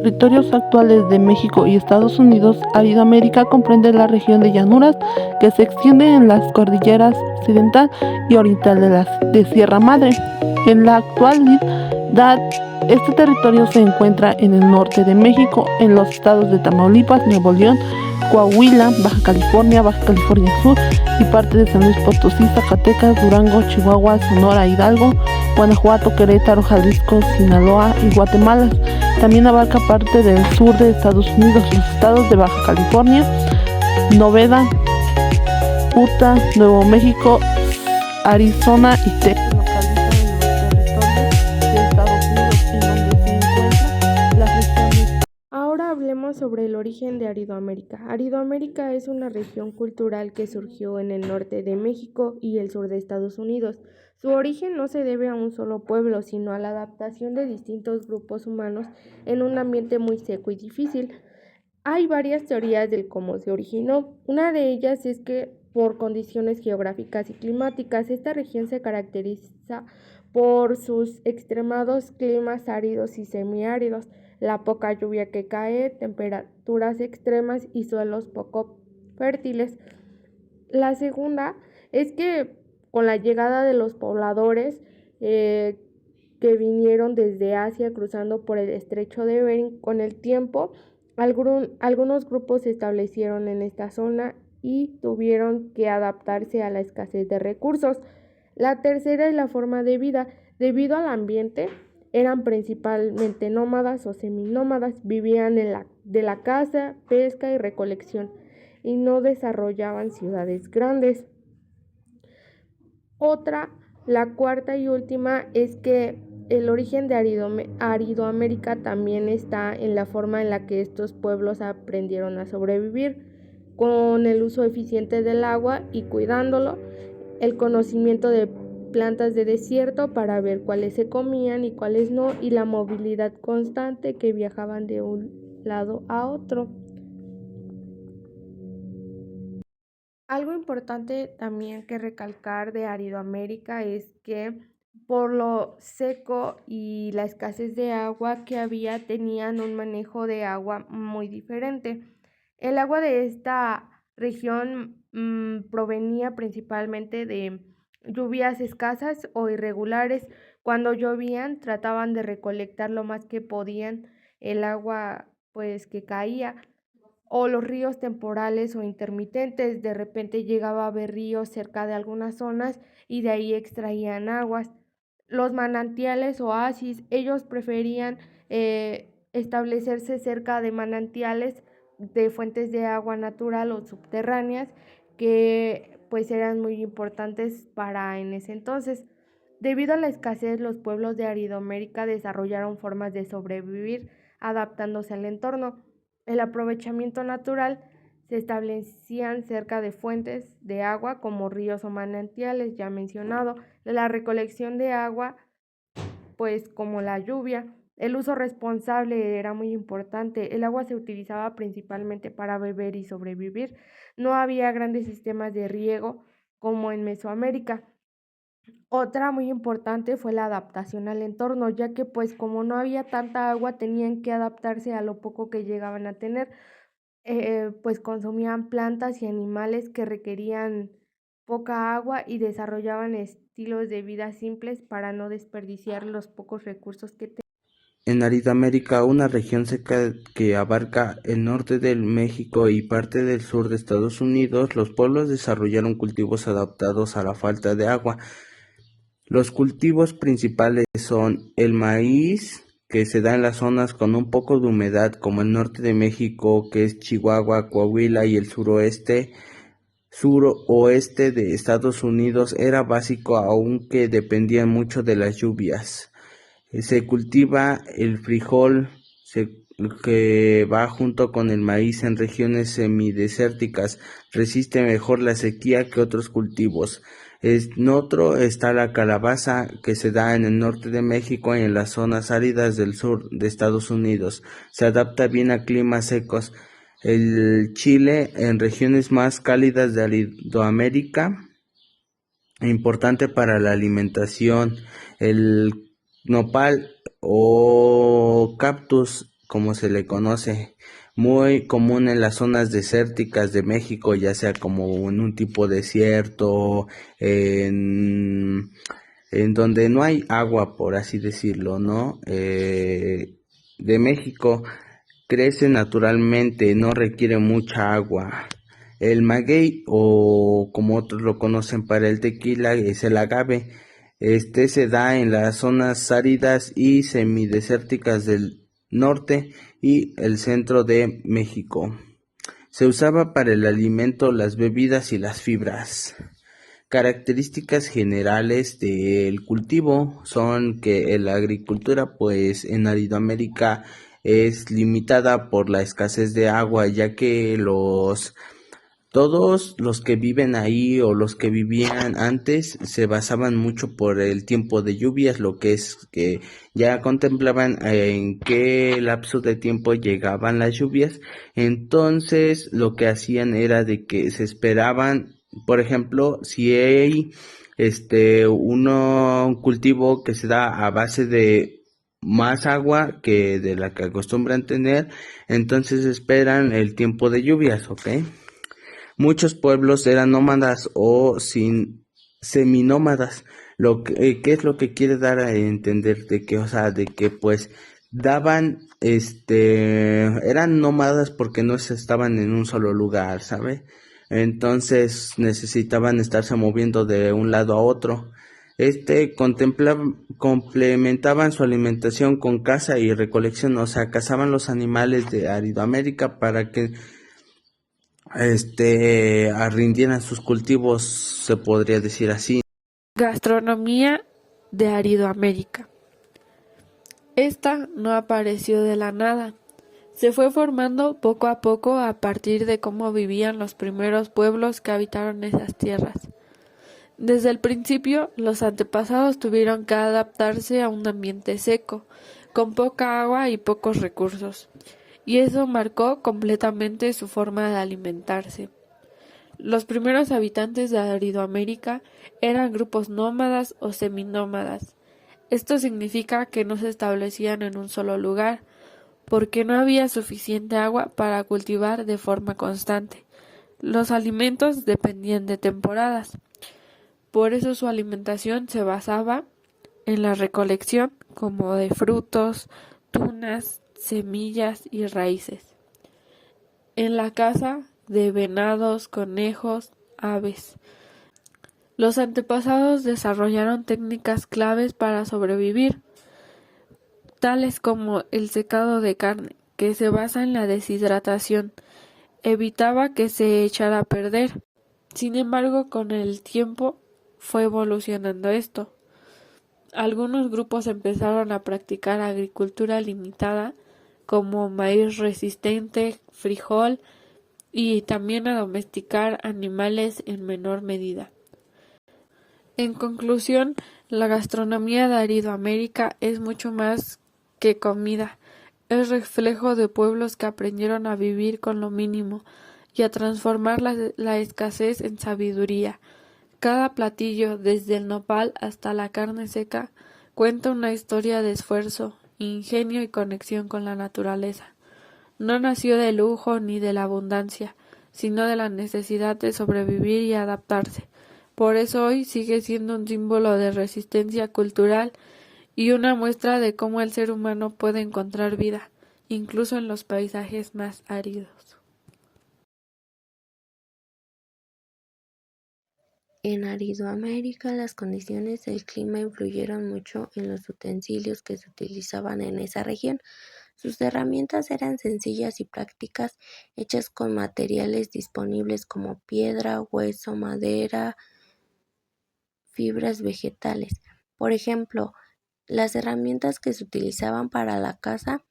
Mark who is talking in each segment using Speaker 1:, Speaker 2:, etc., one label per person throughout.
Speaker 1: territorios actuales de México y Estados Unidos, Aridoamérica comprende la región de llanuras que se extiende en las cordilleras occidental y oriental de Sierra Madre. En la actualidad, este territorio se encuentra en el norte de México, en los estados de Tamaulipas, Nuevo León, Coahuila, Baja California Sur y parte de San Luis Potosí, Zacatecas, Durango, Chihuahua, Sonora, Hidalgo, Guanajuato, Querétaro, Jalisco, Sinaloa y Guatemala. También abarca parte del sur de Estados Unidos, los estados de Baja California, Nevada, Utah, Nuevo México, Arizona y Texas.
Speaker 2: Ahora hablemos sobre el origen de Aridoamérica. Aridoamérica es una región cultural que surgió en el norte de México y el sur de Estados Unidos. Su origen no se debe a un solo pueblo, sino a la adaptación de distintos grupos humanos en un ambiente muy seco y difícil. Hay varias teorías del cómo se originó. Una de ellas es que por condiciones geográficas y climáticas, esta región se caracteriza por sus extremados climas áridos y semiáridos, la poca lluvia que cae, temperaturas extremas y suelos poco fértiles. La segunda es que con la llegada de los pobladores que vinieron desde Asia cruzando por el estrecho de Bering, con el tiempo algunos grupos se establecieron en esta zona y tuvieron que adaptarse a la escasez de recursos. La tercera es la forma de vida. Debido al ambiente, eran principalmente nómadas o seminómadas, vivían de la caza, pesca y recolección y no desarrollaban ciudades grandes. La cuarta y última, es que el origen de Aridoamérica también está en la forma en la que estos pueblos aprendieron a sobrevivir, con el uso eficiente del agua y cuidándolo, el conocimiento de plantas de desierto para ver cuáles se comían y cuáles no, y la movilidad constante que viajaban de un lado a otro. Algo importante también que recalcar de Aridoamérica es que por lo seco y la escasez de agua que había, tenían un manejo de agua muy diferente. El agua de esta región provenía principalmente de lluvias escasas o irregulares. Cuando llovían, trataban de recolectar lo más que podían el agua pues que caía, o los ríos temporales o intermitentes. De repente llegaba a haber ríos cerca de algunas zonas y de ahí extraían aguas. Los manantiales o oasis, ellos preferían establecerse cerca de manantiales, de fuentes de agua natural o subterráneas, que pues eran muy importantes para en ese entonces. Debido a la escasez, los pueblos de Aridoamérica desarrollaron formas de sobrevivir adaptándose al entorno. El aprovechamiento natural: se establecían cerca de fuentes de agua como ríos o manantiales, ya mencionado. La recolección de agua, pues como la lluvia. El uso responsable era muy importante. El agua se utilizaba principalmente para beber y sobrevivir. No había grandes sistemas de riego como en Mesoamérica. Otra muy importante fue la adaptación al entorno, ya que pues como no había tanta agua, tenían que adaptarse a lo poco que llegaban a tener. Pues consumían plantas y animales que requerían poca agua y desarrollaban estilos de vida simples para no desperdiciar los pocos recursos que tenían.
Speaker 3: En Aridoamérica, una región seca que abarca el norte de México y parte del sur de Estados Unidos, los pueblos desarrollaron cultivos adaptados a la falta de agua. Los cultivos principales son el maíz, que se da en las zonas con un poco de humedad, como el norte de México, que es Chihuahua, Coahuila, y el suroeste de Estados Unidos era básico, aunque dependían mucho de las lluvias. Se cultiva el frijol, que va junto con el maíz en regiones semidesérticas, resiste mejor la sequía que otros cultivos. En otro está la calabaza, que se da en el norte de México y en las zonas áridas del sur de Estados Unidos. Se adapta bien a climas secos. El chile en regiones más cálidas de Aridoamérica, importante para la alimentación. El nopal o cactus como se le conoce, muy común en las zonas desérticas de México, ya sea como en un tipo desierto, en, en donde no hay agua, por así decirlo, ¿no? De México crece naturalmente, no requiere mucha agua. El maguey, o como otros lo conocen para el tequila, es el agave. Este se da en las zonas áridas y semidesérticas del norte y el centro de México. Se usaba para el alimento, las bebidas y las fibras. Características generales del cultivo son que la agricultura pues en Aridoamérica es limitada por la escasez de agua, ya que todos los que viven ahí o los que vivían antes se basaban mucho por el tiempo de lluvias, lo que es que ya contemplaban en qué lapso de tiempo llegaban las lluvias. Entonces lo que hacían era de que se esperaban, por ejemplo, si hay un cultivo que se da a base de más agua que de la que acostumbran tener, entonces esperan el tiempo de lluvias, ¿ok? Muchos pueblos eran nómadas o sin seminómadas. ¿Qué es lo que quiere dar a entender? De que, o sea, de que pues daban, eran nómadas porque no se estaban en un solo lugar, ¿sabe? Entonces necesitaban estarse moviendo de un lado a otro. Complementaban su alimentación con caza y recolección, o sea, cazaban los animales de Aridoamérica para que rindieran sus cultivos, se podría decir así.
Speaker 2: Gastronomía de Aridoamérica. Esta no apareció de la nada. Se fue formando poco a poco a partir de cómo vivían los primeros pueblos que habitaron esas tierras. Desde el principio, los antepasados tuvieron que adaptarse a un ambiente seco, con poca agua y pocos recursos, y eso marcó completamente su forma de alimentarse. Los primeros habitantes de Aridoamérica eran grupos nómadas o seminómadas. Esto significa que no se establecían en un solo lugar, porque no había suficiente agua para cultivar de forma constante. Los alimentos dependían de temporadas. Por eso su alimentación se basaba en la recolección como de frutos, tunas, semillas y raíces. En la caza de venados, conejos, aves. Los antepasados desarrollaron técnicas claves para sobrevivir, tales como el secado de carne, que se basa en la deshidratación, evitaba que se echara a perder. Sin embargo, con el tiempo fue evolucionando esto. Algunos grupos empezaron a practicar agricultura limitada, como maíz resistente, frijol, y también a domesticar animales en menor medida. En conclusión, la gastronomía de Aridoamérica es mucho más que comida, es reflejo de pueblos que aprendieron a vivir con lo mínimo y a transformar la escasez en sabiduría. Cada platillo, desde el nopal hasta la carne seca, cuenta una historia de esfuerzo, ingenio y conexión con la naturaleza. No nació de lujo ni de la abundancia, sino de la necesidad de sobrevivir y adaptarse. Por eso hoy sigue siendo un símbolo de resistencia cultural y una muestra de cómo el ser humano puede encontrar vida, incluso en los paisajes más áridos.
Speaker 4: En Aridoamérica, las condiciones del clima influyeron mucho en los utensilios que se utilizaban en esa región. Sus herramientas eran sencillas y prácticas, hechas con materiales disponibles como piedra, hueso, madera, fibras vegetales. Por ejemplo, las herramientas que se utilizaban para la caza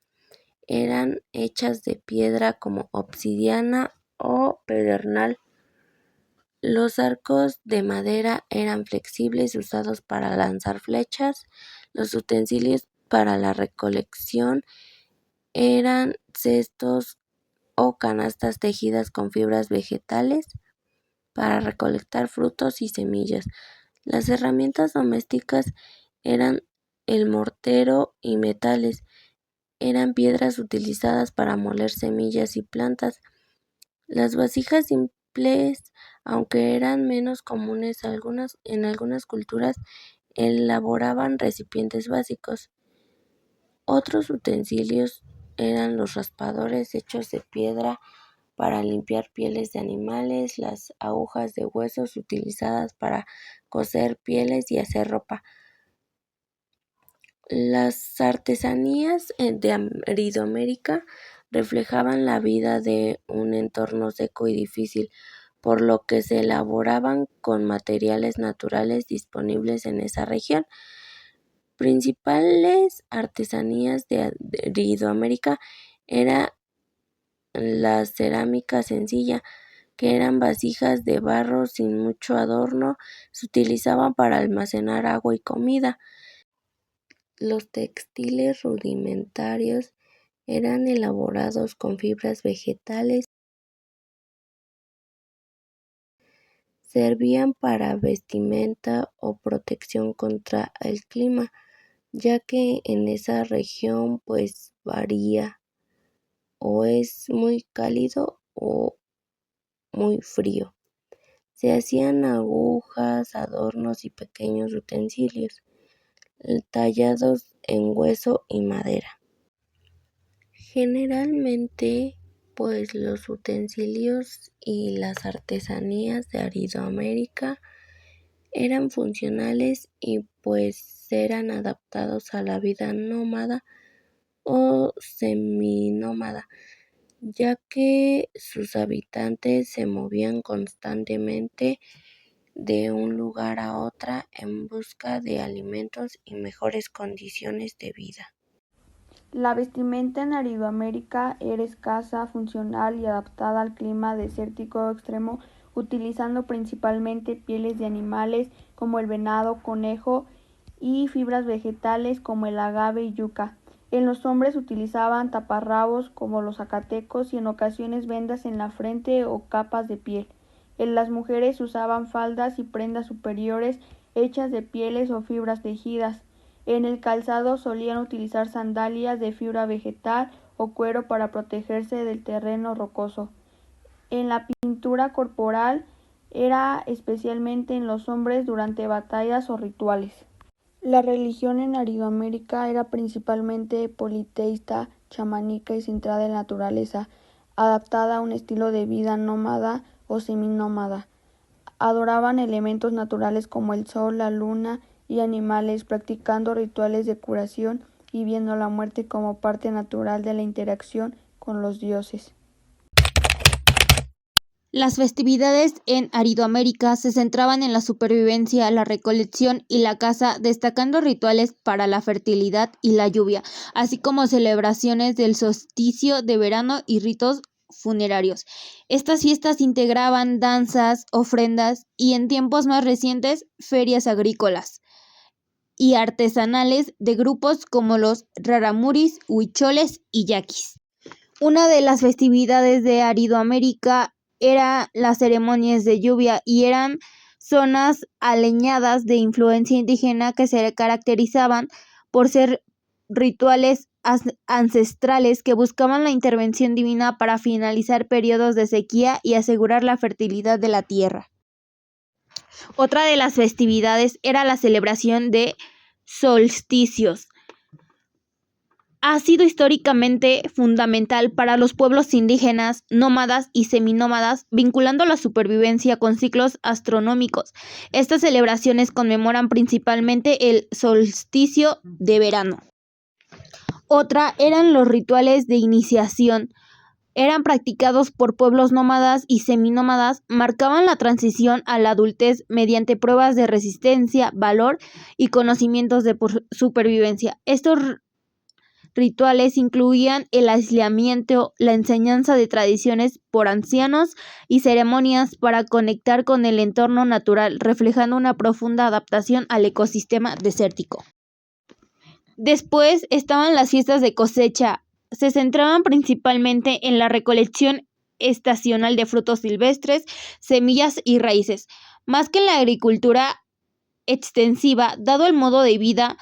Speaker 4: eran hechas de piedra como obsidiana o pedernal. Los arcos de madera eran flexibles, usados para lanzar flechas. Los utensilios para la recolección eran cestos o canastas tejidas con fibras vegetales para recolectar frutos y semillas. Las herramientas domésticas eran el mortero y metales, eran piedras utilizadas para moler semillas y plantas. Las vasijas simples, aunque eran menos comunes en algunas culturas, elaboraban recipientes básicos. Otros utensilios eran los raspadores hechos de piedra para limpiar pieles de animales, las agujas de huesos utilizadas para coser pieles y hacer ropa. Las artesanías de Aridoamérica reflejaban la vida de un entorno seco y difícil, por lo que se elaboraban con materiales naturales disponibles en esa región. Principales artesanías de Aridoamérica era la cerámica sencilla, que eran vasijas de barro sin mucho adorno, se utilizaban para almacenar agua y comida. Los textiles rudimentarios eran elaborados con fibras vegetales, servían para vestimenta o protección contra el clima, ya que en esa región pues varía o es muy cálido o muy frío. Se hacían agujas, adornos y pequeños utensilios tallados en hueso y madera. Generalmente, pues los utensilios y las artesanías de Aridoamérica eran funcionales y pues eran adaptados a la vida nómada o seminómada, ya que sus habitantes se movían constantemente de un lugar a otra en busca de alimentos y mejores condiciones de vida.
Speaker 2: La vestimenta en Aridoamérica era escasa, funcional y adaptada al clima desértico extremo, utilizando principalmente pieles de animales como el venado, conejo y fibras vegetales como el agave y yuca. En los hombres utilizaban taparrabos como los zacatecos y en ocasiones vendas en la frente o capas de piel. En las mujeres usaban faldas y prendas superiores hechas de pieles o fibras tejidas. En el calzado solían utilizar sandalias de fibra vegetal o cuero para protegerse del terreno rocoso. En la pintura corporal era especialmente en los hombres durante batallas o rituales. La religión en Aridoamérica era principalmente politeísta, chamánica y centrada en la naturaleza, adaptada a un estilo de vida nómada o seminómada. Adoraban elementos naturales como el sol, la luna y animales, practicando rituales de curación y viendo la muerte como parte natural de la interacción con los dioses.
Speaker 5: Las festividades en Aridoamérica se centraban en la supervivencia, la recolección y la caza, destacando rituales para la fertilidad y la lluvia, así como celebraciones del solsticio de verano y ritos funerarios. Estas fiestas integraban danzas, ofrendas y, en tiempos más recientes, ferias agrícolas y artesanales de grupos como los raramuris, huicholes y yaquis. Una de las festividades de Aridoamérica era las ceremonias de lluvia y eran zonas aleñadas de influencia indígena que se caracterizaban por ser rituales ancestrales que buscaban la intervención divina para finalizar periodos de sequía y asegurar la fertilidad de la tierra. Otra de las festividades era la celebración de solsticios. Ha sido históricamente fundamental para los pueblos indígenas, nómadas y seminómadas, vinculando la supervivencia con ciclos astronómicos. Estas celebraciones conmemoran principalmente el solsticio de verano. Otra eran los rituales de iniciación. Eran practicados por pueblos nómadas y seminómadas, marcaban la transición a la adultez mediante pruebas de resistencia, valor y conocimientos de supervivencia. Estos rituales incluían el aislamiento, la enseñanza de tradiciones por ancianos y ceremonias para conectar con el entorno natural, reflejando una profunda adaptación al ecosistema desértico. Después estaban las fiestas de cosecha. Se centraban principalmente en la recolección estacional de frutos silvestres, semillas y raíces, más que en la agricultura extensiva, dado el modo de vida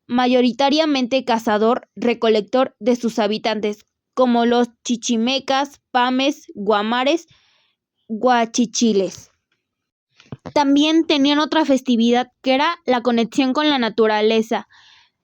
Speaker 5: mayoritariamente cazador-recolector de sus habitantes, como los chichimecas, pames, guamares, guachichiles. También tenían otra festividad que era la conexión con la naturaleza.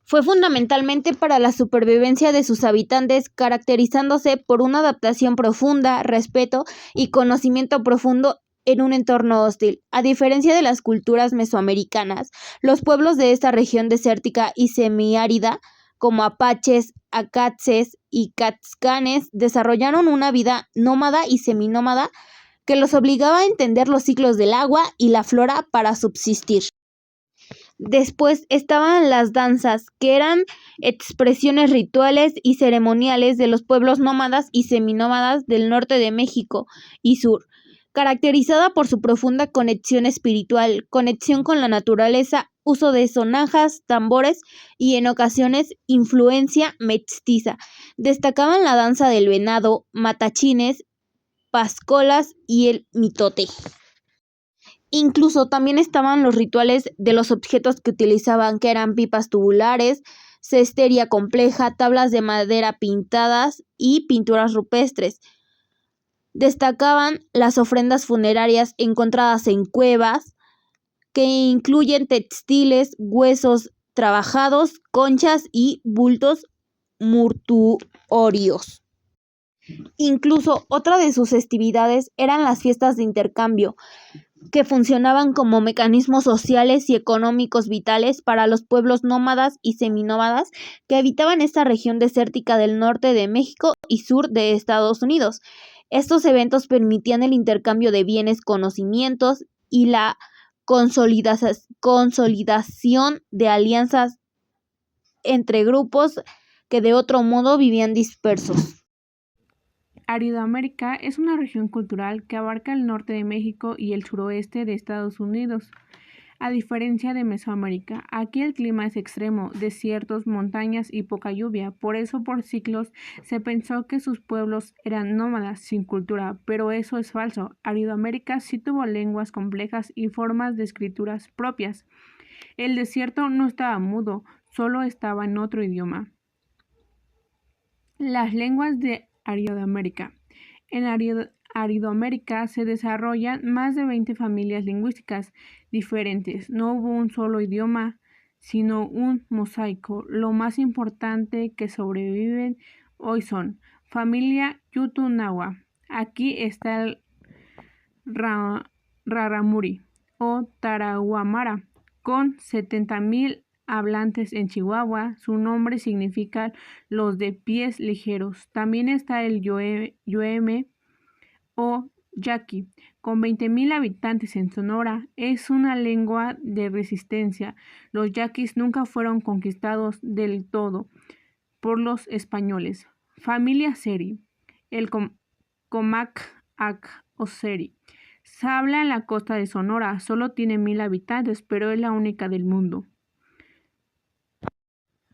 Speaker 5: Fue fundamentalmente para la supervivencia de sus habitantes, caracterizándose por una adaptación profunda, respeto y conocimiento profundo en un entorno hostil. A diferencia de las culturas mesoamericanas, los pueblos de esta región desértica y semiárida, como apaches, acatces y catzcanes, desarrollaron una vida nómada y seminómada que los obligaba a entender los ciclos del agua y la flora para subsistir. Después estaban las danzas, que eran expresiones rituales y ceremoniales de los pueblos nómadas y seminómadas del norte de México y sur, caracterizada por su profunda conexión espiritual, conexión con la naturaleza, uso de sonajas, tambores y en ocasiones influencia mestiza. Destacaban la danza del venado, matachines, pascolas y el mitote. Incluso también estaban los rituales de los objetos que utilizaban, que eran pipas tubulares, cestería compleja, tablas de madera pintadas y pinturas rupestres. Destacaban las ofrendas funerarias encontradas en cuevas, que incluyen textiles, huesos trabajados, conchas y bultos mortuorios. Incluso otra de sus festividades eran las fiestas de intercambio, que funcionaban como mecanismos sociales y económicos vitales para los pueblos nómadas y seminómadas que habitaban esta región desértica del norte de México y sur de Estados Unidos. Estos eventos permitían el intercambio de bienes, conocimientos y la consolidación de alianzas entre grupos que de otro modo vivían dispersos.
Speaker 1: Aridoamérica es una región cultural que abarca el norte de México y el suroeste de Estados Unidos. A diferencia de Mesoamérica, aquí el clima es extremo, desiertos, montañas y poca lluvia. Por eso por siglos se pensó que sus pueblos eran nómadas, sin cultura, pero eso es falso. Aridoamérica sí tuvo lenguas complejas y formas de escrituras propias. El desierto no estaba mudo, solo estaba en otro idioma. Las lenguas de Aridoamérica. En Aridoamérica se desarrollan más de 20 familias lingüísticas diferentes. No hubo un solo idioma, sino un mosaico. Lo más importante que sobreviven hoy son familia Yutu-Nahua. Aquí está el Rarámuri o Tarahumara, con 70,000 hablantes en Chihuahua. Su nombre significa los de pies ligeros. También está el Yoeme o Yaqui, con 20,000 habitantes en Sonora. Es una lengua de resistencia. Los yaquis nunca fueron conquistados del todo por los españoles. Familia Seri, el Comac-Ac o Seri. Se habla en la costa de Sonora, solo tiene 1,000 habitantes, pero es la única del mundo.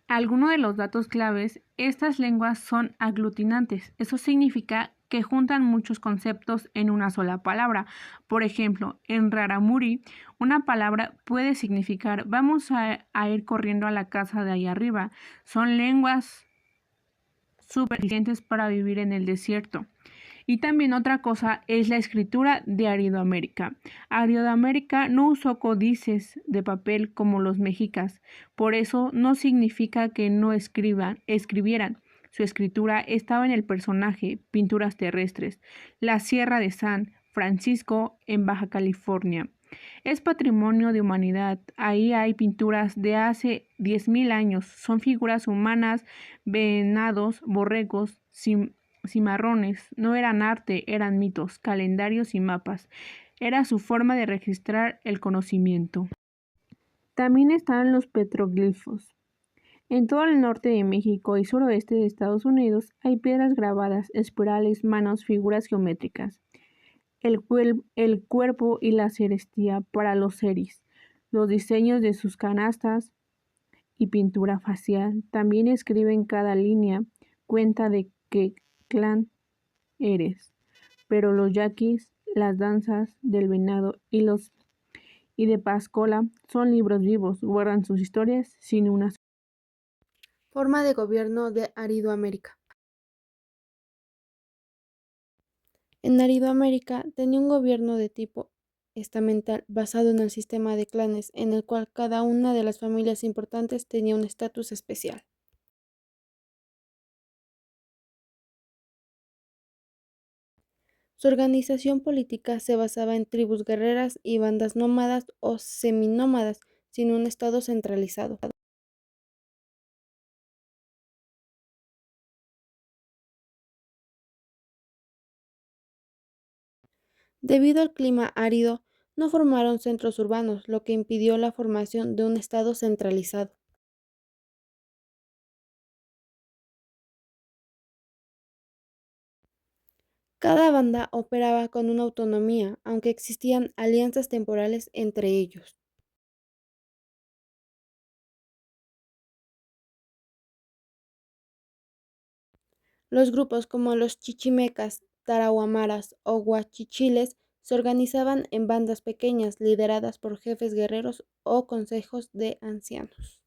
Speaker 1: Algunos de los datos claves: estas lenguas son aglutinantes. Eso significa que juntan muchos conceptos en una sola palabra. Por ejemplo, en Rarámuri, una palabra puede significar vamos a ir corriendo a la casa de ahí arriba. Son lenguas súper eficientes para vivir en el desierto. Y también otra cosa es la escritura de Aridoamérica. Aridoamérica no usó códices de papel como los mexicas. Por eso no significa que no escribieran. Su escritura estaba en el personaje, pinturas terrestres. La Sierra de San Francisco en Baja California es patrimonio de humanidad. Ahí hay pinturas de hace 10,000 años. Son figuras humanas, venados, borregos, cimarrones. No eran arte, eran mitos, calendarios y mapas. Era su forma de registrar el conocimiento. También están los petroglifos. En todo el norte de México y suroeste de Estados Unidos hay piedras grabadas, espirales, manos, figuras geométricas. El cuerpo y la celestía para los seris, los diseños de sus canastas y pintura facial. También escriben cada línea, cuenta de qué clan eres. Pero los yaquis, las danzas del venado y de Pascola son libros vivos, guardan sus historias sin una
Speaker 2: Forma de gobierno de Aridoamérica. En Aridoamérica tenía un gobierno de tipo estamental basado en el sistema de clanes, en el cual cada una de las familias importantes tenía un estatus especial. Su organización política se basaba en tribus guerreras y bandas nómadas o seminómadas, sin un estado centralizado. Debido al clima árido, no formaron centros urbanos, lo que impidió la formación de un estado centralizado. Cada banda operaba con una autonomía, aunque existían alianzas temporales entre ellos. Los grupos como los chichimecas, tarahumaras o guachichiles se organizaban en bandas pequeñas lideradas por jefes guerreros o consejos de ancianos.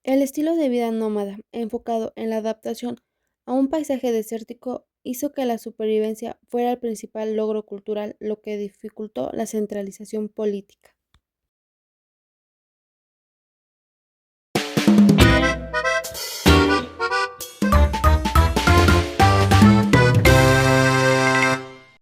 Speaker 2: El estilo de vida nómada, enfocado en la adaptación a un paisaje desértico, hizo que la supervivencia fuera el principal logro cultural, lo que dificultó la centralización política.